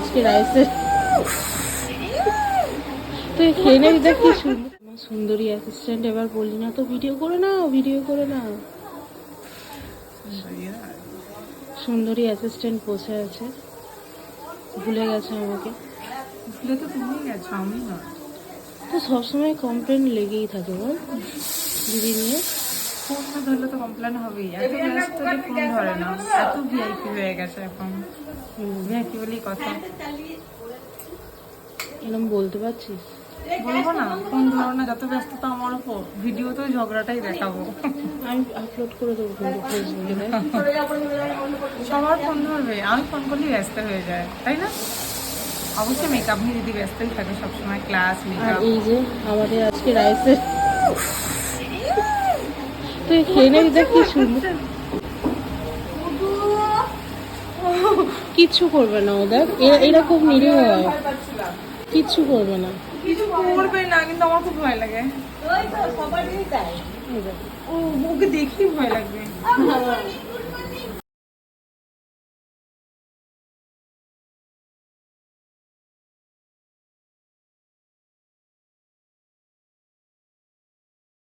আজকে রাইসের তুই খেয়ে নেবি, দেখ কি সুন্দর। আমার সুন্দরী অ্যাসিস্ট্যান্ট এবার বললি না তো ভিডিও করে নাও, ভিডিও করে নাও। সুন্দরী অ্যাসিস্ট্যান্ট বসে আছে, ভুলে গেছে আমাকে। ভুলে তো তুমি গেছো, আমি না। তো সবসময় কমপ্লেন লেগেই থাকে বল দিদি নিয়ে। ফোন না ধরলে তো কমপ্লেন হবেই। এত ব্যস্ত যে ফোন ধরে না, এত ভিআইপি হয়ে গেছে এখন। ভিআইপি বলেই কথা। এরকম বলতে পারছিস? বলবো না, ফোন ধরো না, যত ব্যস্ততা আমার ওপর। ভিডিওতেও ঝগড়াটাই দেখাবো। আমি আপলোড করে দেবো কিন্তু ফেসবুকে। সবার ফোন ধরবে, আমি ফোন করলেই ব্যস্ত হয়ে যায়, তাই না? অবশ্যই মেকআপ নিয়ে দিদি ব্যস্তই থাকে সবসময়, ক্লাস আর মেকআপ। এই যে আমাদের আজকে রাইসের, তুই খেয়ে নেবি, দেখ কি সুন্দর। কিচ্ছু করবে না ও, দেখ এরা খুব নিরীহ হয়, কিচ্ছু করবে না। কিছু করবে না, কিন্তু আমার খুব ভয় লাগে। এই দেখ। ও ওকে দেখি ভয় লাগবে।